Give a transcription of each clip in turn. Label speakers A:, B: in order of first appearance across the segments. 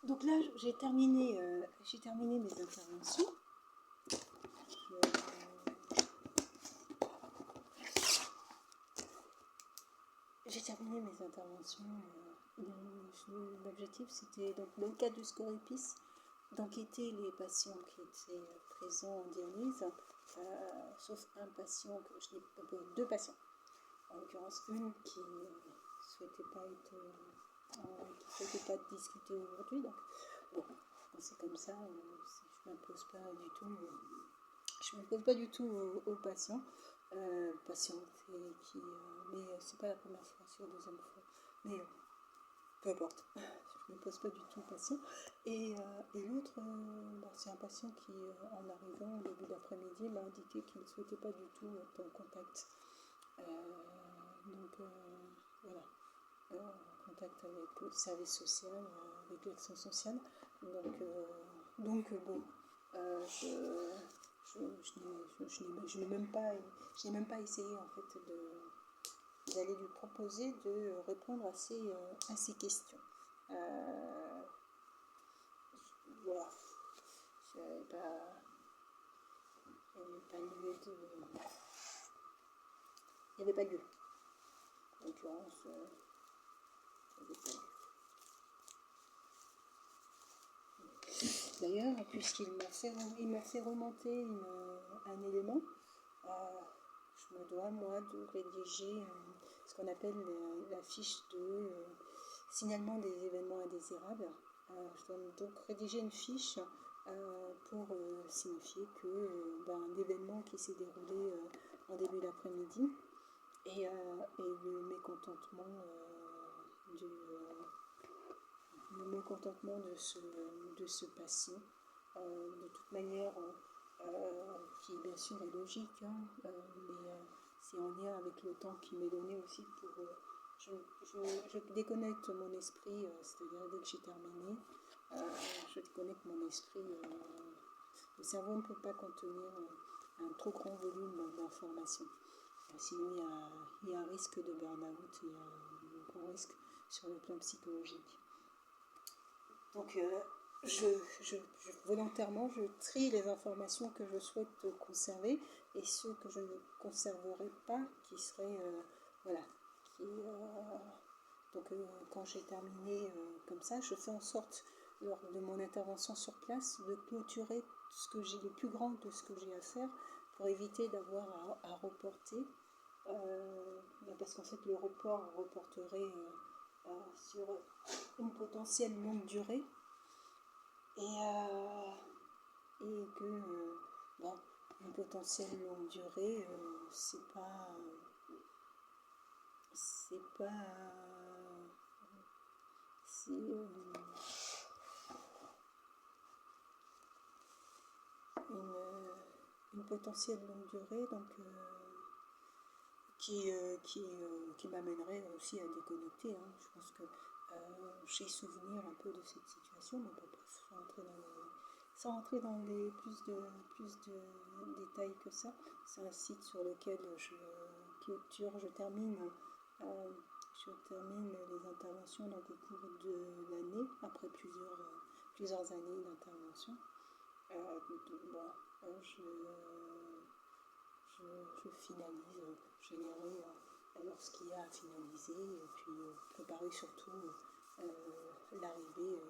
A: Donc là, j'ai terminé mes interventions. J'ai terminé mes interventions. L'objectif, c'était, donc, dans le cadre du Scoripis, d'enquêter les patients qui étaient présents en dialyse, sauf un patient, deux patients. En l'occurrence, une qui ne souhaitait pas discuter aujourd'hui. Donc, bon, c'est comme ça. Je ne m'impose pas du tout aux patients. Patiente qui, mais c'est pas la première fois, c'est la deuxième fois. Mais peu importe, je ne me pose pas du tout au patient. Et l'autre, c'est un patient qui, en arrivant au début d'après-midi, m'a indiqué qu'il ne souhaitait pas du tout être en contact. Voilà, en contact avec le service social, avec l'action sociale. Donc bon, je n'ai même pas essayé en fait d'aller lui proposer de répondre à ces questions. Voilà, il n'y avait pas lieu. En l'occurrence, il n'y avait pas lieu. D'ailleurs, puisqu'il m'a fait remonter un élément, je me dois, moi, de rédiger ce qu'on appelle la fiche de signalement des événements indésirables. Je dois donc rédiger une fiche pour signifier que un événement qui s'est déroulé en début d'après-midi et le mécontentement de ce patient. De toute manière, qui bien sûr est logique, mais c'est en lien avec le temps qui m'est donné aussi pour... je déconnecte mon esprit, c'est-à-dire dès que j'ai terminé, je déconnecte mon esprit. Le cerveau ne peut pas contenir un trop grand volume d'informations. Sinon, il y a un risque de burn-out, il y a un gros risque sur le plan psychologique. Donc, volontairement, je trie les informations que je souhaite conserver et ceux que je ne conserverai pas, qui seraient, quand j'ai terminé comme ça, je fais en sorte, lors de mon intervention sur place, de clôturer ce que j'ai, le plus grand de ce que j'ai à faire, pour éviter d'avoir à reporter, parce qu'en fait, le report reporterait sur une potentielle longue durée, et que une potentielle longue durée, c'est pas une potentielle longue durée, donc qui m'amènerait aussi à déconnecter. Je pense que j'ai souvenir un peu de cette situation, mais bon, bref, sans rentrer dans les plus de détails que ça. C'est un site sur lequel je termine les interventions donc au cours de l'année, après plusieurs années d'intervention. Je finalise, générer alors ce qu'il y a à finaliser, et puis préparer surtout l'arrivée,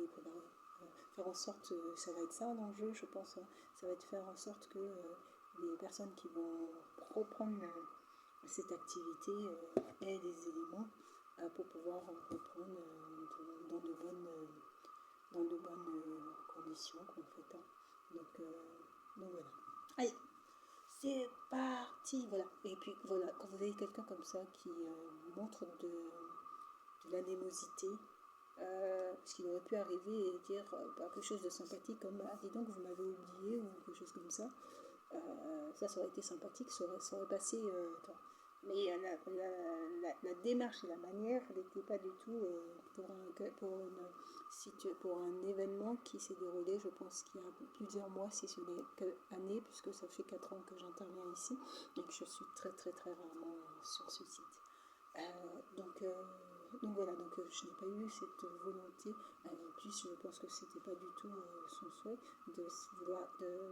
A: préparer. Faire en sorte, ça va être ça l'enjeu, je pense, ça va être faire en sorte que les personnes qui vont reprendre cette activité aient des éléments pour pouvoir reprendre dans de bonnes conditions, en fait. Donc voilà. Allez, c'est parti, voilà. Et puis voilà, quand vous avez quelqu'un comme ça qui montre de l'anémosité, parce qu'il aurait pu arriver et dire quelque chose de sympathique comme « Ah, dis donc, vous m'avez oublié » ou quelque chose comme ça. Ça aurait été sympathique, ça aurait passé... mais la démarche et la manière n'étaient pas du tout pour un événement qui s'est déroulé, je pense qu'il y a plusieurs mois, si ce n'est qu'années, puisque ça fait 4 ans que j'interviens ici et que je suis très très très rarement sur ce site. Donc Donc voilà, donc je n'ai pas eu cette volonté, en plus je pense que c'était pas du tout son souhait,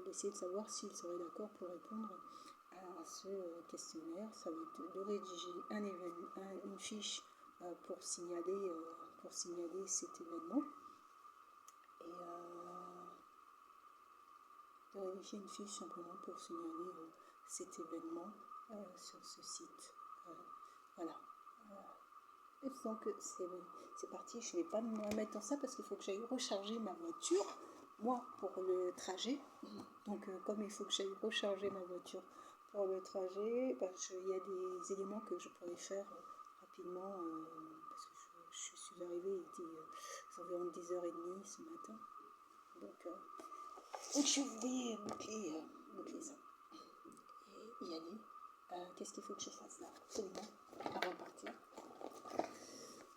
A: d'essayer de savoir s'il serait d'accord pour répondre à ce questionnaire. Ça va être de rédiger une fiche pour signaler cet événement. Et de rédiger une fiche simplement pour signaler cet événement sur ce site. Voilà. Donc c'est parti, je ne vais pas me remettre dans ça parce qu'il faut que j'aille recharger ma voiture, moi pour le trajet. Donc comme il faut que j'aille recharger ma voiture pour le trajet, il y a des éléments que je pourrais faire rapidement parce que je suis arrivée, il était environ 10h30 ce matin. Donc je vais boucler ça et y aller. Qu'est-ce qu'il faut que je fasse là, absolument, avant de partir?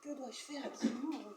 A: Que dois-je faire absolument avant de